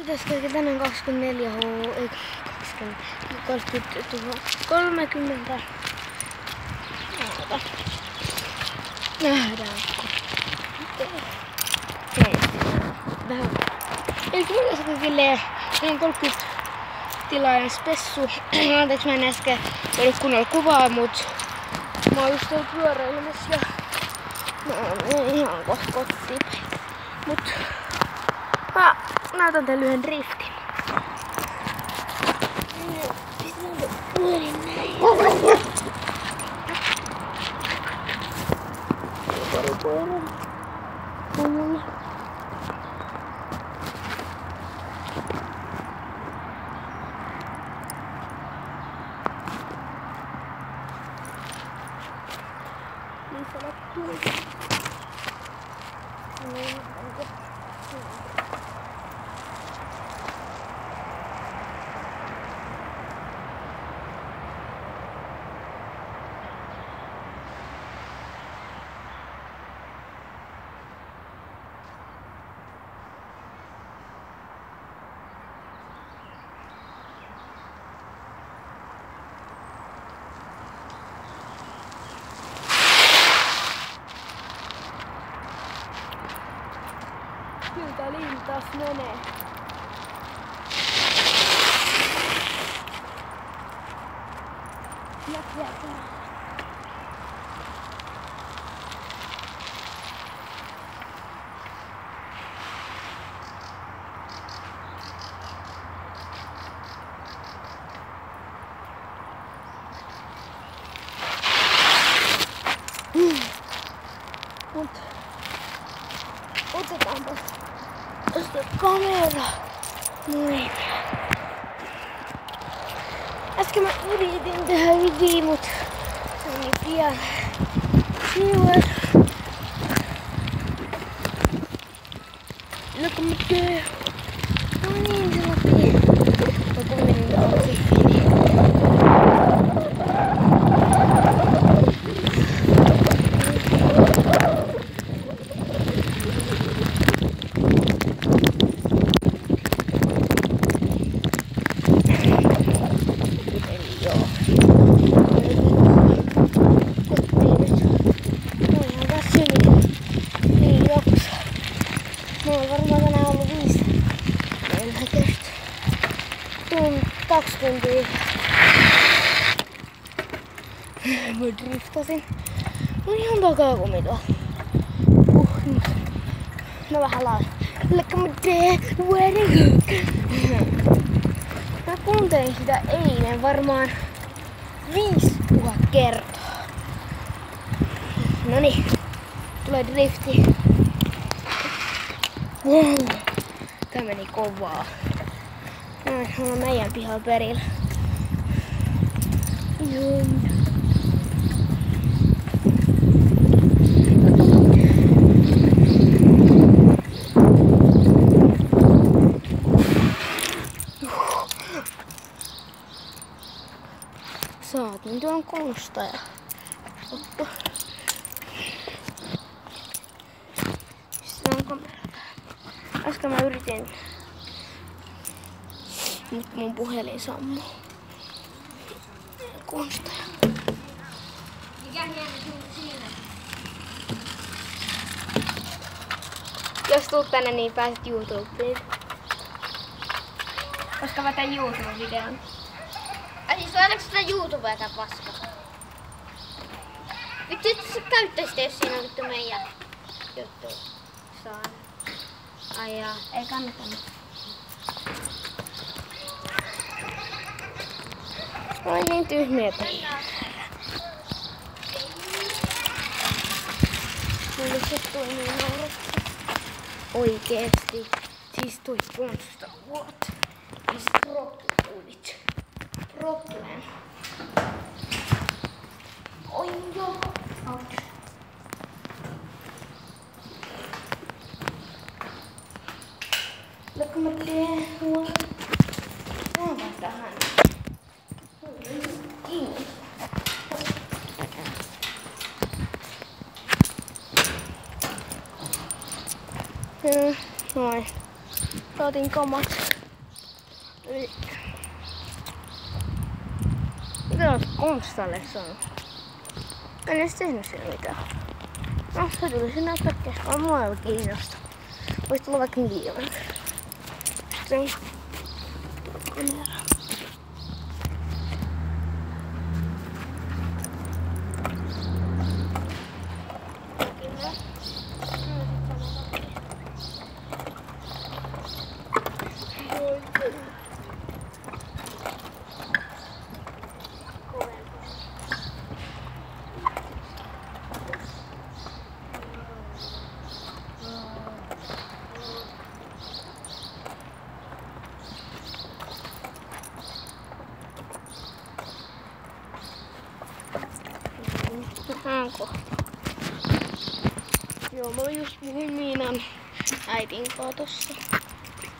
Pitäisikö tänään 24 ei 20, 30 000, 30. Nähdään. Vähän. Eli mulla se silleen, on 30 tilaajan spessu. Anteeksi, mä en äsken ollut kunnolla kuvaa, mut mä oon just tullut pyöräilemässä ja mä oon ihan kohta kotiin. Mut mä näytän teille yhden driftin. Pistän puhelin näin. Pari koiraa. On mulla. Niissä loppuu. Onko? Kyllä tää liini taas menee. Mut otetaanpa tästä kamera. Noin. Äsken mä yritin tehdä hyviä, mut se on niin pian. Siuer. Look at me girl. No niin, se läpi. Mä kuulin ohi. Mulla on varmaan tänään ollut 5 ennätystä. 2 tuntia. Mä driftasin. Mun ihan takaa kumitoa. Mä vähän laan. Look at my day, where to go. Mä kuuntelin sitä eilen varmaan 5000 kertaa. Noniin, tulee drifti. Wow, tää meni kovaa. On meidän pihalla perillä. Saatiin tuon konstaja. Oppo. Pistetään kamera. Äsken mä yritin, mut mun puhelin sammuu. Konstaja. Jos tuut tänne, niin pääset YouTubeen. Koska mä teen YouTube-videon. Siis ainakin sitä YouTubea tää paska. Vittu, et sä käyttäisit, jos siinä on vittu meidän juttu. Saan. Ai jaa, ei kannata nyt. Ai niin tyhmiä teitä. Mulle se toi niin naurattaa. Oikeesti. Siis toi konsta. What? Is rockwood? Problem. Oi joo. Ouch. Look at my day. What? Onpa tähän. Kiinni. Noin. Saatiin kamat. Mitä olet Konstalle sanonut? En edes tehnyt siellä mitään. No, se tuli sinne pökkästä. Mua ei kiinnosta. Voisi tulla vaikka miljoona. Se on kamera. Joo, mä just puhuin Miinan äitin kanssa tossa,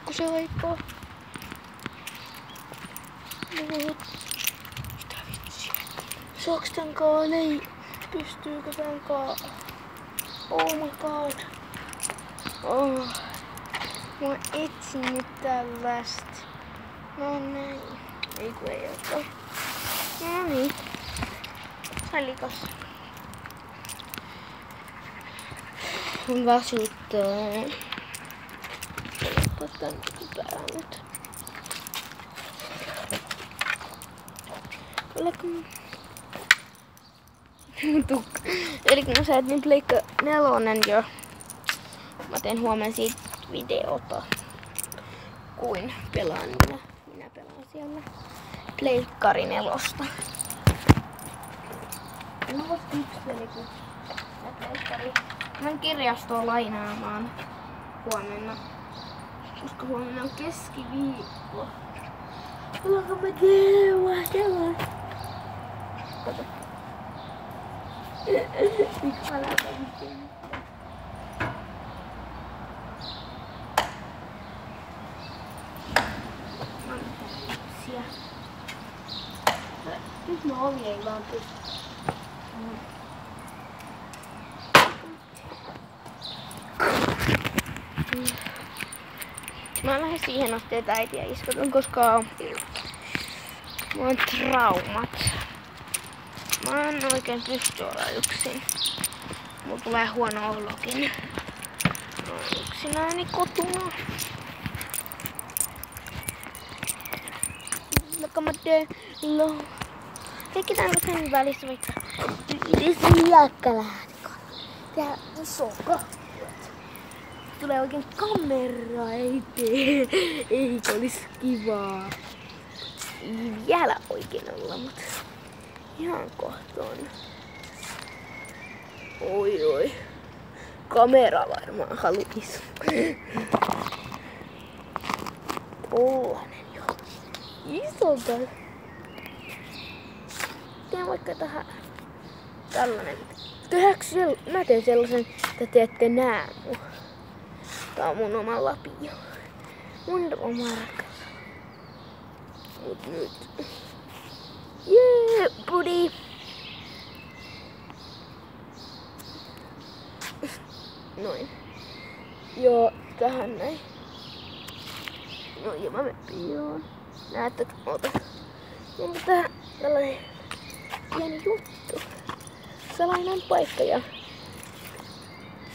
kun se aikoo. Mitä vitsiä? Saaks tän kaan? Ei. Pystyykö tän kaan? Oh my god. Oh. Mä etsin nyt tällaista. No näin. Ei kun ei oo. No niin. Sain likas. Mun väsyttää. Tän pää nyt. Eli kun sä et nyt Pleikka 4 jo. Mä teen huomenna siitä videota. Kuin pelaan minä pelaan siellä Pleikkari 4. No vasta yksitelikin. Pleikkari. Menen kirjastoon lainaamaan huomenna. Koska huomenna on keskiviikko. Ollaanko me tehdään? Kato. Miksi mä lähdetään mitään? Nyt mä ovi ei vaan pysty. Mä lähden siihen asti, että äiti ja iskotun, koska mulla on traumat. Mä en oikein pysty olla yksin. Mulla tulee huono olokin. Mä oon yksinäni kotona. Leikitäänkö sen välissä vaikka yhdessä hiekkalaatikon? Tää iso kahvio. Tulee oikein kamera eteen. Eikö olis kivaa? Ei vielä oikein olla, mutta ihan kohtaan. Oi. Kamera varmaan haluis. Tollanen jo. Isolta. Teen vaikka tähän tällainen. Mä teen sellaisen, että te ette näe mua. Tää on mun oma lapio. Mun oma rakas. Mut nyt. Jee, buddy. Noin. Joo, tähän näin. No ja mä menen piiloon. Näettekö? Ota. Onko tää tällainen pieni juttu? Salainen paikka ja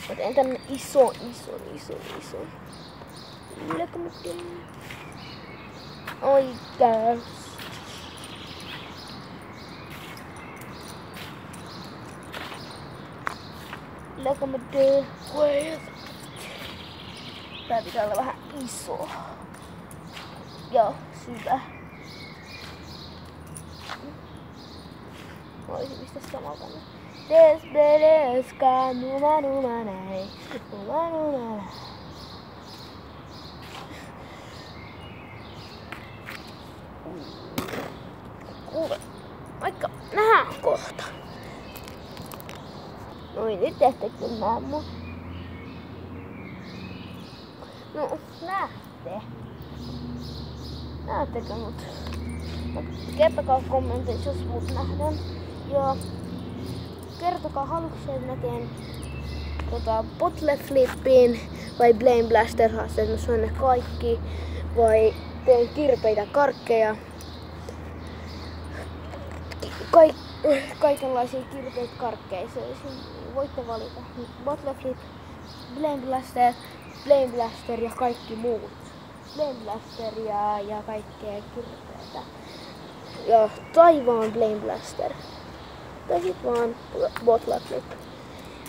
mä teen tänne ison. Yleikö mä teen? Oikeas. Yleikö mä teen? Tää pitää olla vähän iso. Ja syvä. Voisin pistää samalla tänne. Desperesca, numa näin. Kuule, vaikka nähdään kohta. Noin, nyt tehtäkö nähdä mua? No, näette. Näettekö mut? Kertokaa kommenteissa, jos mut nähdään. Ja kertokaa, haluatko että mä teen bottle flippin vai Blame Blaster haasteen, mä saan ne kaikki. Vai teen kirpeitä karkkeja. Kaikenlaisia kirpeitä karkkeja. Voitte valita Bottle Flip, Flame Blaster ja kaikki muut. Flame Blaster ja kaikkea kirpeitä. Ja taivaan Flame Blaster. Tai sit vaan Bottle Flip.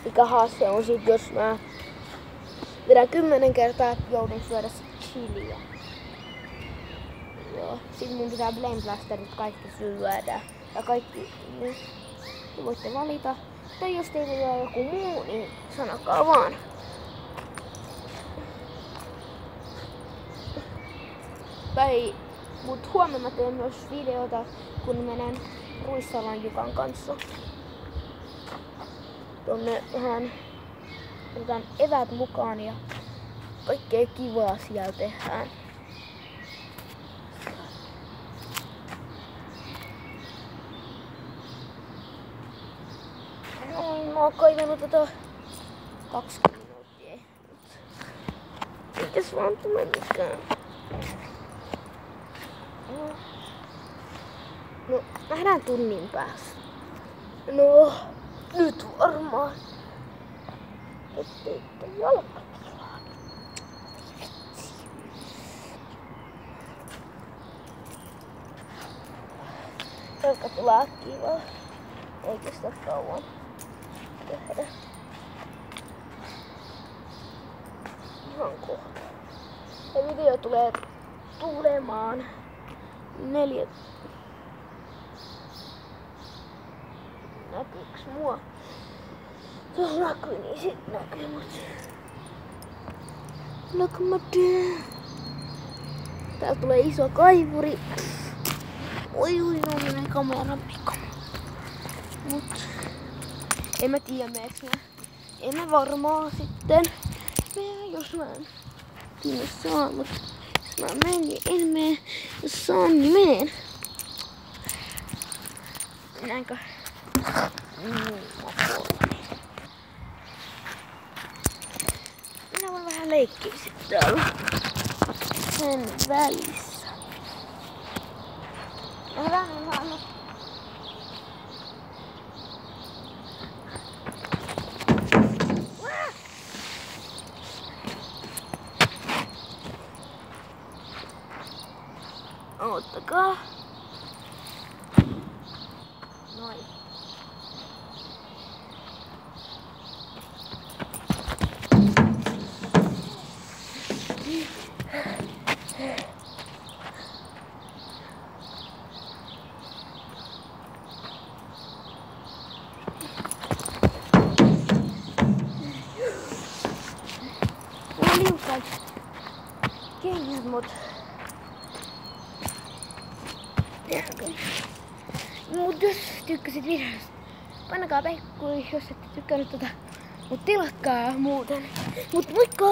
Mikä haaste on sit, jos mä vedän 10 kertaa, joudun syödä chiliä. Joo, sit mun pitää Flame Blasterit kaikki syödä. Ja kaikki nyt voitte valita. Tai jos teillä on joku muu, niin sanokaa vaan. Mut huomenna mä teen myös videota, kun menen Ruissalan Jukan kanssa. Tonne vähän otan eväät mukaan ja kaikkea kivaa siellä tehdään. Mä oon kaivannut tätä 20 minuuttia. Eikäs vaan tule mikään. No, nähdään tunnin päästä. No, nyt varmaan. Ettei jalkatilaa. Jalkatilaa kivaa. Ei kestä kauan tehdä. Ihan kohta. Ja video tulee tulemaan 4. Näkyyks mua? Jos näkyy, niin sit näkyy mut. Näkymättä. Täältä tulee iso kaivuri. Oi, no menee kameran pika. Mut en mä tiedä meeks mä. En mä varmaan sitten. Jos mä en sinne saa, mut jos mä menen, niin en mene. Jos saan, niin menen. Mennäänkö? Minä voin vähän leikkiä sitten täällä sen välissä. Nähdään ihan. Ottakaa. Noin. Liukat kengät, mut jos tykkäsit videosta, painakaa pekkuun, jos ette tykkännyt mut tilatkaa muuten. Mut moikka!